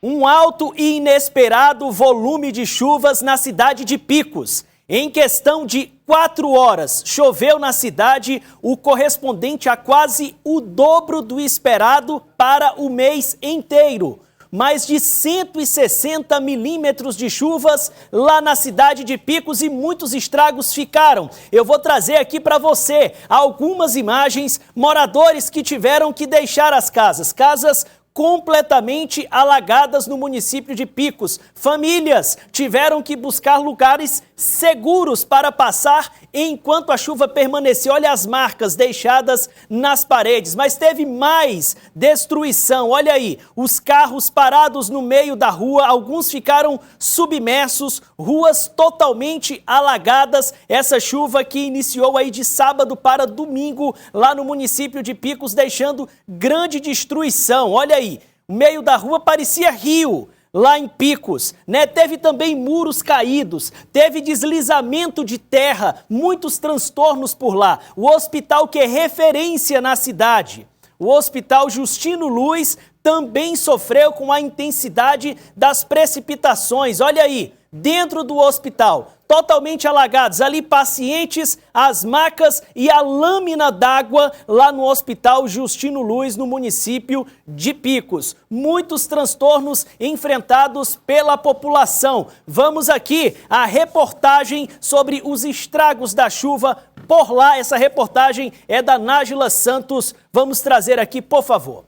Um alto e inesperado volume de chuvas na cidade de Picos. Em questão de 4 horas, choveu na cidade o correspondente a quase o dobro do esperado para o mês inteiro. Mais de 160 milímetros de chuvas lá na cidade de Picos e muitos estragos ficaram. Eu vou trazer aqui para você algumas imagens, moradores que tiveram que deixar as casas completamente alagadas no município de Picos. Famílias tiveram que buscar lugares seguros para passar enquanto a chuva permaneceu. Olha as marcas deixadas nas paredes, mas teve mais destruição. Olha aí, os carros parados no meio da rua, alguns ficaram submersos, ruas totalmente alagadas. Essa chuva que iniciou aí de sábado para domingo lá no município de Picos, deixando grande destruição. Olha aí, o meio da rua parecia rio. Lá em Picos, né? Teve também muros caídos, teve deslizamento de terra, muitos transtornos por lá. O hospital que é referência na cidade, o Hospital Justino Luz, também sofreu com a intensidade das precipitações. Olha aí, dentro do hospital, totalmente alagados. Ali pacientes, as macas e a lâmina d'água lá no Hospital Justino Luz, no município de Picos. Muitos transtornos enfrentados pela população. Vamos aqui à reportagem sobre os estragos da chuva por lá. Essa reportagem é da Nájila Santos. Vamos trazer aqui, por favor.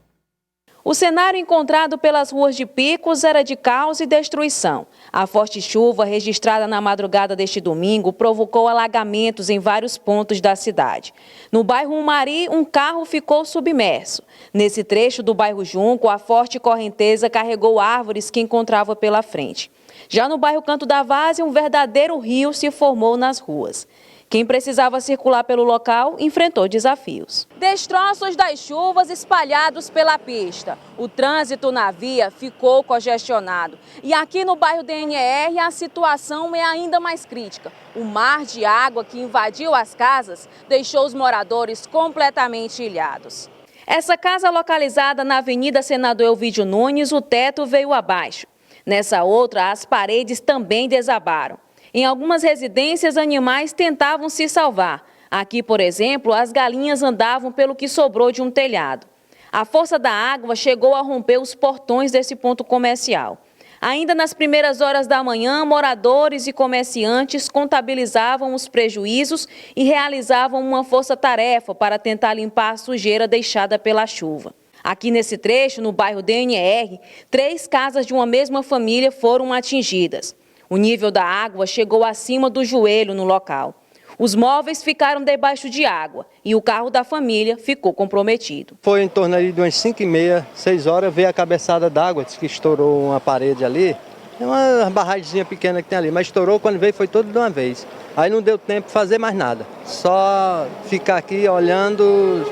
O cenário encontrado pelas ruas de Picos era de caos e destruição. A forte chuva registrada na madrugada deste domingo provocou alagamentos em vários pontos da cidade. No bairro Umari, um carro ficou submerso. Nesse trecho do bairro Junco, a forte correnteza carregou árvores que encontrava pela frente. Já no bairro Canto da Várzea, um verdadeiro rio se formou nas ruas. Quem precisava circular pelo local enfrentou desafios. Destroços das chuvas espalhados pela pista. O trânsito na via ficou congestionado. E aqui no bairro DNR a situação é ainda mais crítica. O mar de água que invadiu as casas deixou os moradores completamente ilhados. Essa casa localizada na Avenida Senador Elvídio Nunes, o teto veio abaixo. Nessa outra, as paredes também desabaram. Em algumas residências, animais tentavam se salvar. Aqui, por exemplo, as galinhas andavam pelo que sobrou de um telhado. A força da água chegou a romper os portões desse ponto comercial. Ainda nas primeiras horas da manhã, moradores e comerciantes contabilizavam os prejuízos e realizavam uma força-tarefa para tentar limpar a sujeira deixada pela chuva. Aqui nesse trecho, no bairro DNR, 3 casas de uma mesma família foram atingidas. O nível da água chegou acima do joelho no local. Os móveis ficaram debaixo de água e o carro da família ficou comprometido. Foi em torno aí de umas 5h30, 6 horas, veio a cabeçada d'água, que estourou uma parede ali. É uma barragemzinha pequena que tem ali, mas estourou, quando veio foi tudo de uma vez. Aí não deu tempo de fazer mais nada, só ficar aqui olhando,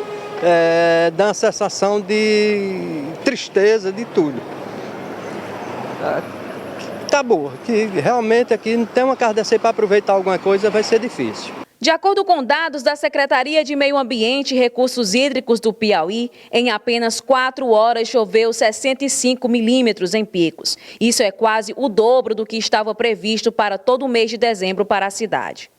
dá uma sensação de tristeza, de tudo. Tá boa, que realmente aqui não tem uma casa dessa aí para aproveitar alguma coisa, vai ser difícil. De acordo com dados da Secretaria de Meio Ambiente e Recursos Hídricos do Piauí, em apenas 4 horas choveu 65 milímetros em Picos. Isso é quase o dobro do que estava previsto para todo o mês de dezembro para a cidade.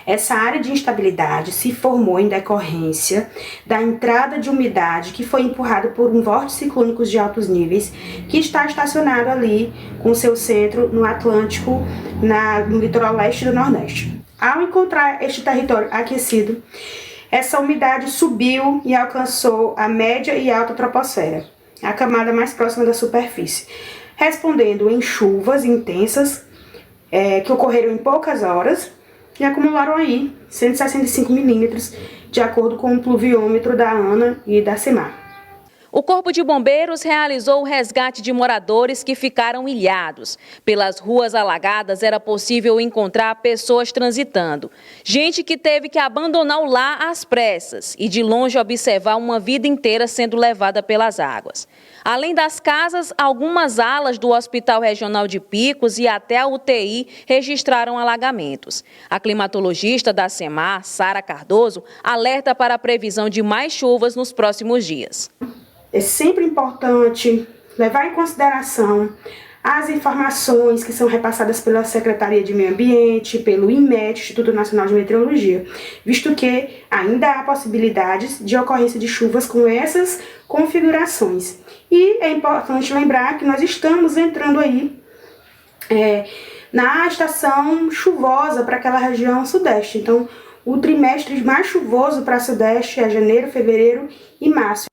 Essa área de instabilidade se formou em decorrência da entrada de umidade que foi empurrada por um vórtice ciclônico de altos níveis que está estacionado ali com seu centro no Atlântico, no litoral leste do Nordeste. Ao encontrar este território aquecido, essa umidade subiu e alcançou a média e alta troposfera, a camada mais próxima da superfície, respondendo em chuvas intensas que ocorreram em poucas horas e acumularam aí 165 milímetros, de acordo com o pluviômetro da ANA e da CEMAR. O Corpo de Bombeiros realizou o resgate de moradores que ficaram ilhados. Pelas ruas alagadas era possível encontrar pessoas transitando. Gente que teve que abandonar o lar às pressas e de longe observar uma vida inteira sendo levada pelas águas. Além das casas, algumas alas do Hospital Regional de Picos e até a UTI registraram alagamentos. A climatologista da CEMAR, Sara Cardoso, alerta para a previsão de mais chuvas nos próximos dias. É sempre importante levar em consideração as informações que são repassadas pela Secretaria de Meio Ambiente, pelo INMET, Instituto Nacional de Meteorologia, visto que ainda há possibilidades de ocorrência de chuvas com essas configurações. E é importante lembrar que nós estamos entrando aí na estação chuvosa para aquela região sudeste. Então, o trimestre mais chuvoso para sudeste é janeiro, fevereiro e março.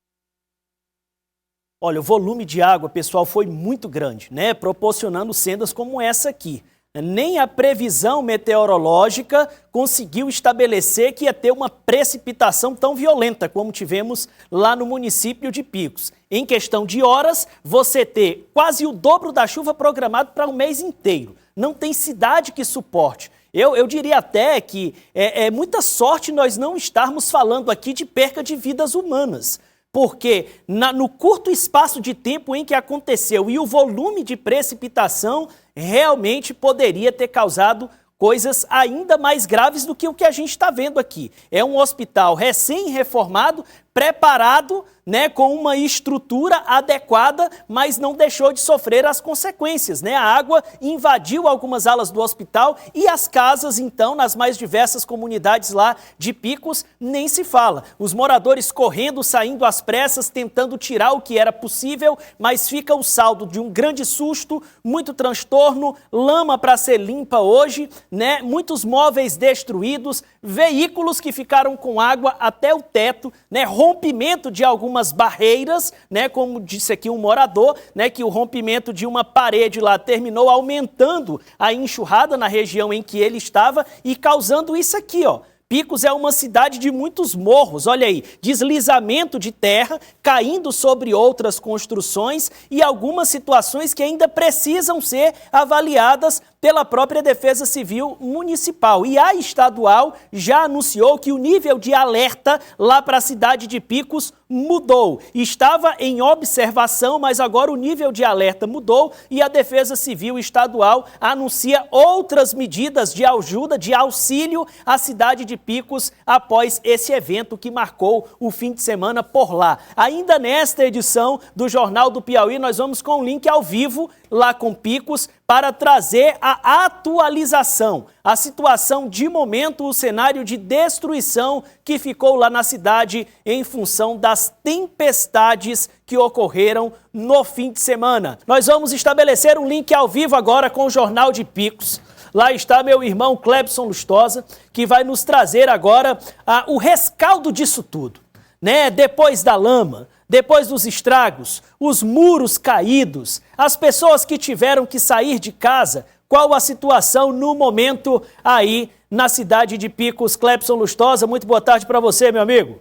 Olha, o volume de água, pessoal, foi muito grande, né? Proporcionando cenas como essa aqui. Nem a previsão meteorológica conseguiu estabelecer que ia ter uma precipitação tão violenta como tivemos lá no município de Picos. Em questão de horas, você ter quase o dobro da chuva programado para um mês inteiro. Não tem cidade que suporte. Eu diria até que é muita sorte nós não estarmos falando aqui de perca de vidas humanas. Porque no curto espaço de tempo em que aconteceu e o volume de precipitação realmente poderia ter causado coisas ainda mais graves do que o que a gente está vendo aqui. É um hospital recém-reformado, preparado, né, com uma estrutura adequada, mas não deixou de sofrer as consequências, né? A água invadiu algumas alas do hospital e as casas, então, nas mais diversas comunidades lá de Picos, nem se fala. Os moradores correndo, saindo às pressas, tentando tirar o que era possível, mas fica o saldo de um grande susto, muito transtorno, lama para ser limpa hoje, né? Muitos móveis destruídos, veículos que ficaram com água até o teto, né? Rompimento de algumas barreiras, né, como disse aqui um morador, né, que o rompimento de uma parede lá terminou aumentando a enxurrada na região em que ele estava e causando isso aqui, ó. Picos é uma cidade de muitos morros, olha aí, deslizamento de terra, caindo sobre outras construções e algumas situações que ainda precisam ser avaliadas pela própria Defesa Civil Municipal. E a estadual já anunciou que o nível de alerta lá para a cidade de Picos mudou. Estava em observação, mas agora o nível de alerta mudou e a Defesa Civil Estadual anuncia outras medidas de ajuda, de auxílio à cidade de Picos após esse evento que marcou o fim de semana por lá. Ainda nesta edição do Jornal do Piauí, nós vamos com um link ao vivo lá com Picos para trazer a atualização, a situação de momento, o cenário de destruição que ficou lá na cidade em função das tempestades que ocorreram no fim de semana. Nós vamos estabelecer um link ao vivo agora com o Jornal de Picos. Lá está meu irmão Clebson Lustosa, que vai nos trazer agora o rescaldo disso tudo, né? Depois da lama, depois dos estragos, os muros caídos, as pessoas que tiveram que sair de casa, qual a situação no momento aí na cidade de Picos? Clebson Lustosa, muito boa tarde para você, meu amigo.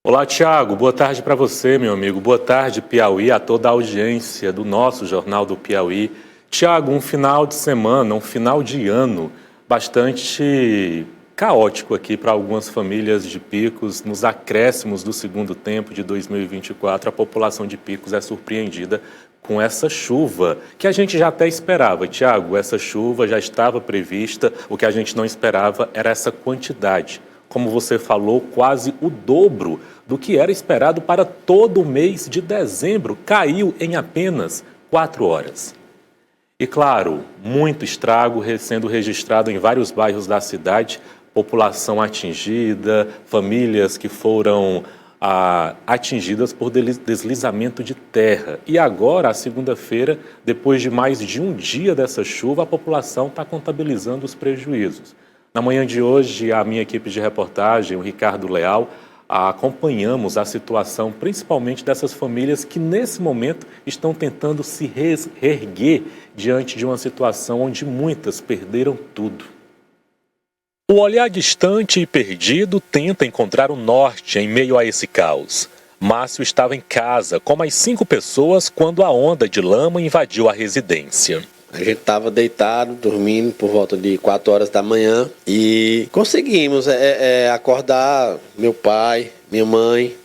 Olá, Tiago, boa tarde para você, meu amigo. Boa tarde, Piauí, a toda a audiência do nosso Jornal do Piauí. Tiago, um final de semana, um final de ano bastante caótico aqui para algumas famílias de Picos. Nos acréscimos do segundo tempo de 2024, a população de Picos é surpreendida com essa chuva, que a gente já até esperava. Tiago, essa chuva já estava prevista, o que a gente não esperava era essa quantidade. Como você falou, quase o dobro do que era esperado para todo o mês de dezembro, caiu em apenas 4 horas. E claro, muito estrago sendo registrado em vários bairros da cidade, população atingida, famílias que foram atingidas por deslizamento de terra. E agora, a segunda-feira, depois de mais de um dia dessa chuva, a população está contabilizando os prejuízos. Na manhã de hoje, a minha equipe de reportagem, o Ricardo Leal, acompanhamos a situação, principalmente dessas famílias que, nesse momento, estão tentando se reerguer diante de uma situação onde muitas perderam tudo. O olhar distante e perdido tenta encontrar o norte em meio a esse caos. Márcio estava em casa com mais 5 pessoas quando a onda de lama invadiu a residência. A gente estava deitado, dormindo por volta de 4 horas da manhã e conseguimos acordar meu pai, minha mãe.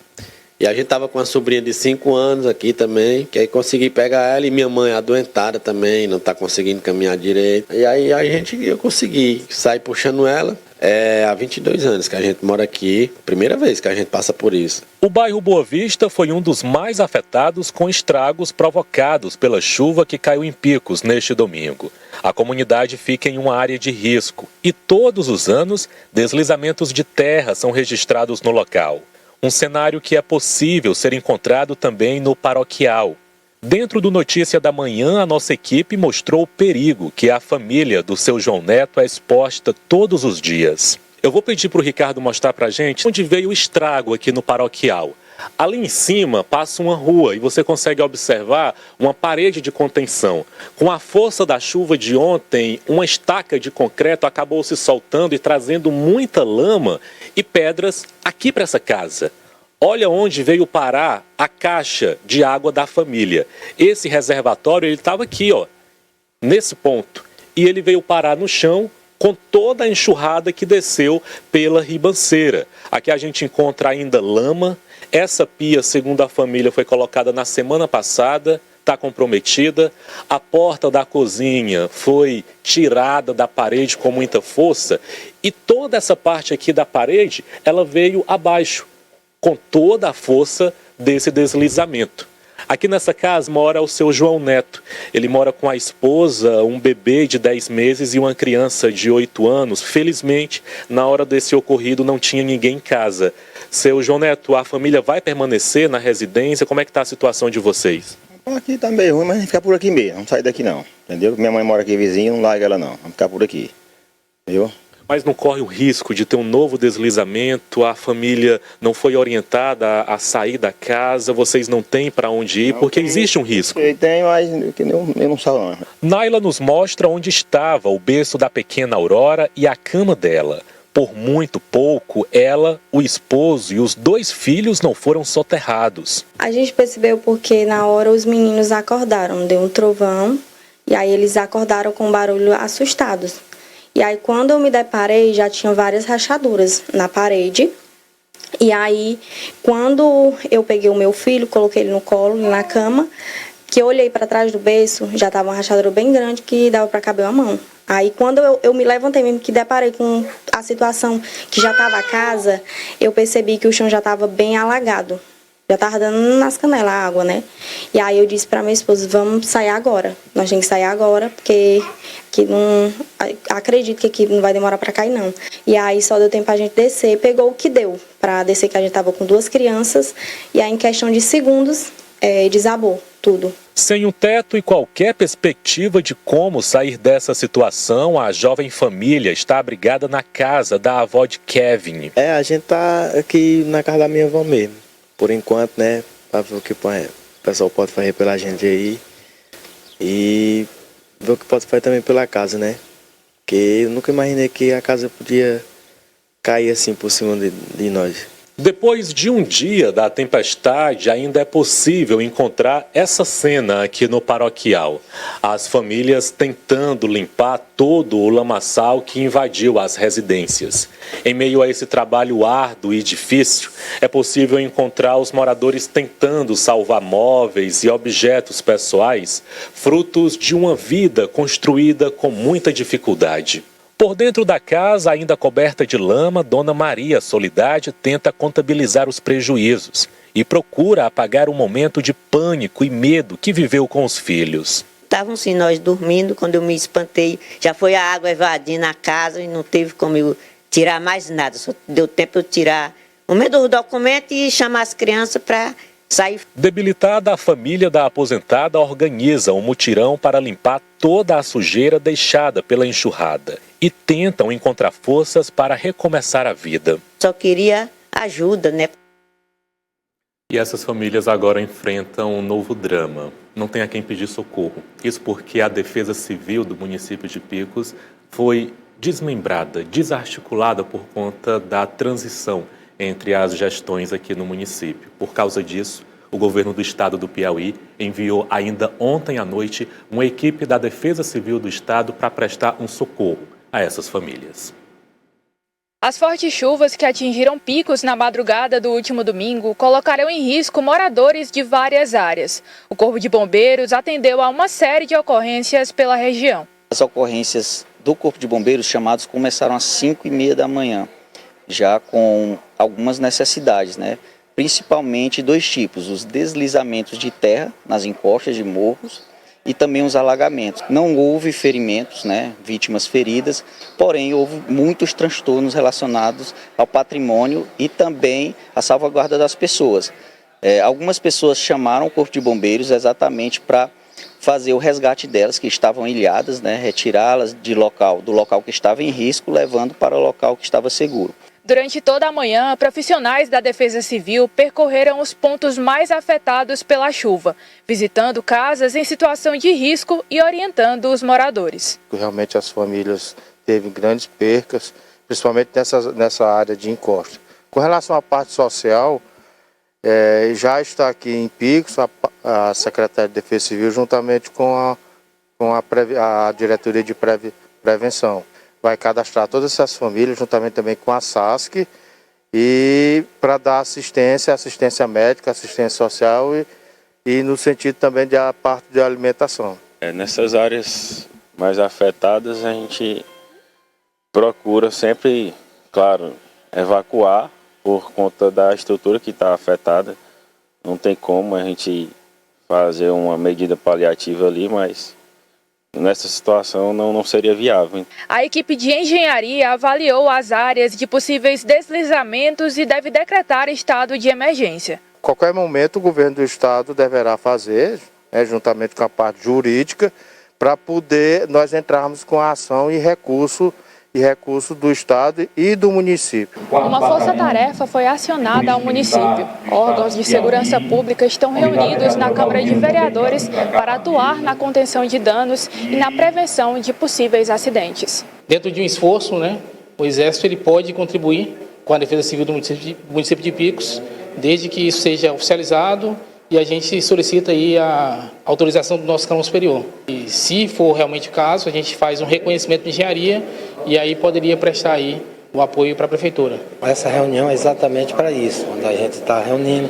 E a gente estava com uma sobrinha de 5 anos aqui também, que aí consegui pegar ela e minha mãe adoentada também, não está conseguindo caminhar direito. E aí eu consegui sair puxando ela. Há 22 anos que a gente mora aqui, primeira vez que a gente passa por isso. O bairro Boa Vista foi um dos mais afetados com estragos provocados pela chuva que caiu em Picos neste domingo. A comunidade fica em uma área de risco e todos os anos deslizamentos de terra são registrados no local. Um cenário que é possível ser encontrado também no Paroquial. Dentro do Notícia da Manhã, a nossa equipe mostrou o perigo que a família do seu João Neto é exposta todos os dias. Eu vou pedir para o Ricardo mostrar para a gente onde veio o estrago aqui no Paroquial. Ali em cima passa uma rua e você consegue observar uma parede de contenção. Com a força da chuva de ontem, uma estaca de concreto acabou se soltando e trazendo muita lama e pedras aqui para essa casa. Olha onde veio parar a caixa de água da família. Esse reservatório ele estava aqui, nesse ponto. E ele veio parar no chão com toda a enxurrada que desceu pela ribanceira. Aqui a gente encontra ainda lama. Essa pia, segundo a família, foi colocada na semana passada, está comprometida. A porta da cozinha foi tirada da parede com muita força. E toda essa parte aqui da parede, ela veio abaixo, com toda a força desse deslizamento. Aqui nessa casa mora o seu João Neto. Ele mora com a esposa, um bebê de 10 meses e uma criança de 8 anos. Felizmente, na hora desse ocorrido, não tinha ninguém em casa. Seu João Neto, a família vai permanecer na residência? Como é que está a situação de vocês? Aqui tá meio ruim, mas a gente fica por aqui mesmo. Não sai daqui não, entendeu? Minha mãe mora aqui vizinho, não larga ela não. Vamos ficar por aqui, entendeu? Mas não corre o risco de ter um novo deslizamento, a família não foi orientada a sair da casa, vocês não têm para onde ir, porque existe um risco. Eu tenho, mas eu não saio não. Naila nos mostra onde estava o berço da pequena Aurora e a cama dela. Por muito pouco, ela, o esposo e os 2 filhos não foram soterrados. A gente percebeu porque na hora os meninos acordaram, deu um trovão, e aí eles acordaram com um barulho assustados. E aí, quando eu me deparei, já tinha várias rachaduras na parede. E aí, quando eu peguei o meu filho, coloquei ele no colo, na cama, que eu olhei para trás do berço, já estava uma rachadura bem grande que dava para caber uma mão. Aí, quando eu me levantei mesmo, que deparei com a situação que já estava a casa, eu percebi que o chão já estava bem alagado. Já estava dando nas canelas a água, né? E aí eu disse para minha esposa, vamos sair agora. Nós temos que sair agora, porque que não, acredito que aqui não vai demorar para cair, não. E aí só deu tempo para a gente descer, pegou o que deu para descer, que a gente estava com 2 crianças. E aí em questão de segundos, desabou tudo. Sem um teto e qualquer perspectiva de como sair dessa situação, a jovem família está abrigada na casa da avó de Kevin. A gente tá aqui na casa da minha avó mesmo. Por enquanto, né, para ver o que o pessoal pode fazer pela gente aí e ver o que pode fazer também pela casa, né? Porque eu nunca imaginei que a casa podia cair assim por cima de nós. Depois de um dia da tempestade, ainda é possível encontrar essa cena aqui no Paroquial. As famílias tentando limpar todo o lamaçal que invadiu as residências. Em meio a esse trabalho árduo e difícil, é possível encontrar os moradores tentando salvar móveis e objetos pessoais, frutos de uma vida construída com muita dificuldade. Por dentro da casa, ainda coberta de lama, Dona Maria Solidade tenta contabilizar os prejuízos e procura apagar o momento de pânico e medo que viveu com os filhos. Estavam sim nós dormindo, quando eu me espantei, já foi a água invadindo a casa e não teve como eu tirar mais nada, só deu tempo de eu tirar o meio do documento e chamar as crianças para sair. Debilitada, a família da aposentada organiza um mutirão para limpar toda a sujeira deixada pela enxurrada e tentam encontrar forças para recomeçar a vida. Só queria ajuda, né? E essas famílias agora enfrentam um novo drama. Não tem a quem pedir socorro. Isso porque a Defesa Civil do município de Picos foi desmembrada, desarticulada por conta da transição entre as gestões aqui no município. Por causa disso, o governo do estado do Piauí enviou ainda ontem à noite uma equipe da Defesa Civil do estado para prestar um socorro a essas famílias. As fortes chuvas que atingiram Picos na madrugada do último domingo colocaram em risco moradores de várias áreas. O Corpo de Bombeiros atendeu a uma série de ocorrências pela região. As ocorrências do Corpo de Bombeiros chamados começaram às 5h30 da manhã, já com algumas necessidades, né? Principalmente dois tipos, os deslizamentos de terra nas encostas de morros e também os alagamentos. Não houve ferimentos, né? Vítimas feridas, porém houve muitos transtornos relacionados ao patrimônio e também à salvaguarda das pessoas. Algumas pessoas chamaram o Corpo de Bombeiros exatamente para fazer o resgate delas que estavam ilhadas, né? Retirá-las do local que estava em risco, levando para o local que estava seguro. Durante toda a manhã, profissionais da Defesa Civil percorreram os pontos mais afetados pela chuva, visitando casas em situação de risco e orientando os moradores. Realmente as famílias teve grandes percas, principalmente nessa área de encosta. Com relação à parte social, já está aqui em Picos a Secretaria de Defesa Civil juntamente com a Diretoria de Prevenção. Vai cadastrar todas essas famílias juntamente também com a SASC e para dar assistência médica, assistência social e no sentido também da parte de alimentação. Nessas áreas mais afetadas a gente procura sempre, claro, evacuar por conta da estrutura que está afetada. Não tem como a gente fazer uma medida paliativa ali, mas nessa situação não seria viável. A equipe de engenharia avaliou as áreas de possíveis deslizamentos e deve decretar estado de emergência. A qualquer momento o governo do estado deverá fazer, juntamente com a parte jurídica, para poder nós entrarmos com a ação e recurso do estado e do município. Uma força-tarefa foi acionada ao município. Órgãos de segurança pública estão reunidos na Câmara de Vereadores para atuar na contenção de danos e na prevenção de possíveis acidentes. Dentro de um esforço, o Exército ele pode contribuir com a Defesa Civil do município de Picos, desde que isso seja oficializado e a gente solicita aí a autorização do nosso escalão superior. E se for realmente o caso, a gente faz um reconhecimento de engenharia e aí poderia prestar aí o apoio para a Prefeitura. Essa reunião é exatamente para isso, onde a gente está reunindo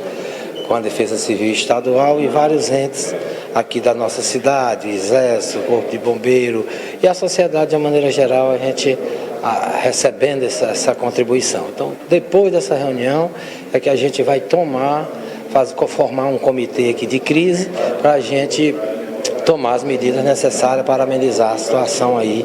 com a Defesa Civil Estadual e vários entes aqui da nossa cidade, Exército, Corpo de Bombeiro e a sociedade de uma maneira geral, a gente recebendo essa contribuição. Então, depois dessa reunião é que a gente vai formar um comitê aqui de crise para a gente tomar as medidas necessárias para amenizar a situação aí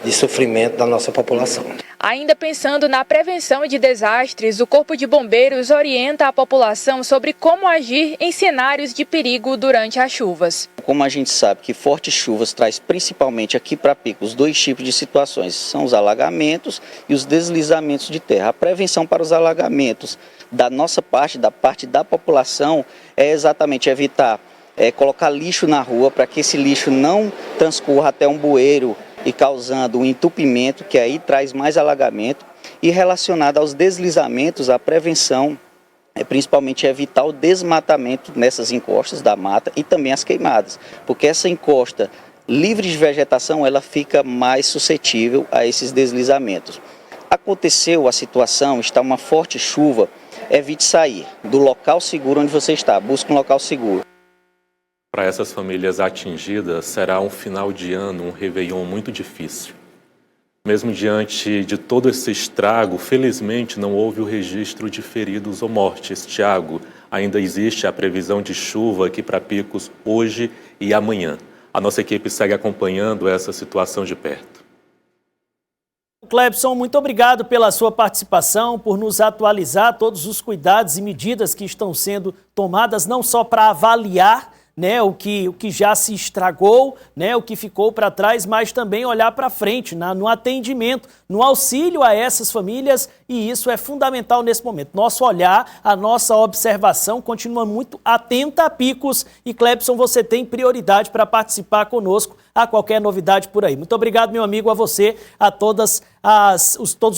de sofrimento da nossa população. Ainda pensando na prevenção de desastres, o Corpo de Bombeiros orienta a população sobre como agir em cenários de perigo durante as chuvas. Como a gente sabe que fortes chuvas traz principalmente aqui para Picos dois tipos de situações, são os alagamentos e os deslizamentos de terra. A prevenção para os alagamentos da nossa parte, da parte da população, é exatamente evitar colocar lixo na rua para que esse lixo não transcorra até um bueiro e causando um entupimento, que aí traz mais alagamento. E relacionado aos deslizamentos, a prevenção é principalmente evitar o desmatamento nessas encostas da mata e também as queimadas, porque essa encosta livre de vegetação ela fica mais suscetível a esses deslizamentos. Aconteceu a situação, está uma forte chuva, evite sair do local seguro onde você está, busque um local seguro. Para essas famílias atingidas, será um final de ano, um Réveillon muito difícil. Mesmo diante de todo esse estrago, felizmente não houve o registro de feridos ou mortes. Tiago, ainda existe a previsão de chuva aqui para Picos hoje e amanhã. A nossa equipe segue acompanhando essa situação de perto. Clebson, muito obrigado pela sua participação, por nos atualizar todos os cuidados e medidas que estão sendo tomadas, não só para avaliar o que já se estragou, o que ficou para trás, mas também olhar para frente, no atendimento, no auxílio a essas famílias, e isso é fundamental nesse momento. Nosso olhar, a nossa observação continua muito atenta a Picos, e Clebson, você tem prioridade para participar conosco a qualquer novidade por aí. Muito obrigado, meu amigo, a você, a todos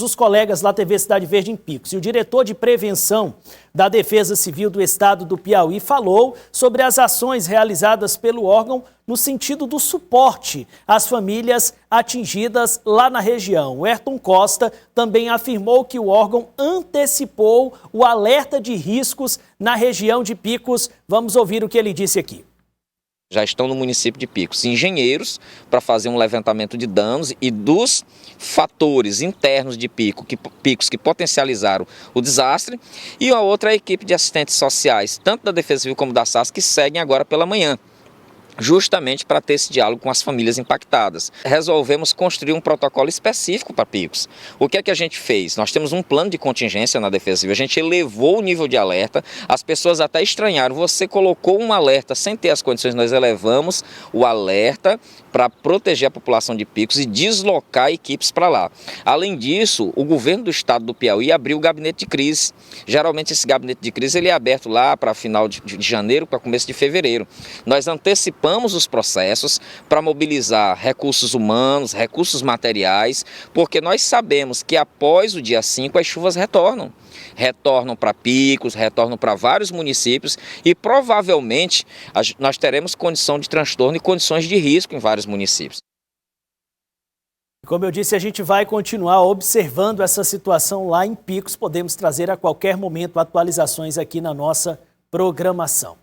os colegas da TV Cidade Verde em Picos. E o diretor de prevenção da Defesa Civil do Estado do Piauí falou sobre as ações realizadas pelo órgão no sentido do suporte às famílias atingidas lá na região. O Ayrton Costa também afirmou que o órgão antecipou o alerta de riscos na região de Picos. Vamos ouvir o que ele disse aqui. Já estão no município de Picos engenheiros para fazer um levantamento de danos e dos fatores internos de Picos que potencializaram o desastre, e a outra equipe de assistentes sociais, tanto da Defesa Civil como da SAS, que seguem agora pela manhã, justamente para ter esse diálogo com as famílias impactadas. Resolvemos construir um protocolo específico para Picos. O que é que a gente fez? Nós temos um plano de contingência na Defesa Civil, a gente elevou o nível de alerta, as pessoas até estranharam, você colocou um alerta sem ter as condições, nós elevamos o alerta para proteger a população de Picos e deslocar equipes para lá. Além disso, o governo do estado do Piauí abriu o gabinete de crise. Geralmente esse gabinete de crise ele é aberto lá para final de janeiro, para começo de fevereiro. Nós antecipamos os processos para mobilizar recursos humanos, recursos materiais, porque nós sabemos que após o dia 5 as chuvas retornam. Retornam para Picos, retornam para vários municípios e provavelmente nós teremos condição de transtorno e condições de risco em vários municípios. Como eu disse, a gente vai continuar observando essa situação lá em Picos. Podemos trazer a qualquer momento atualizações aqui na nossa programação.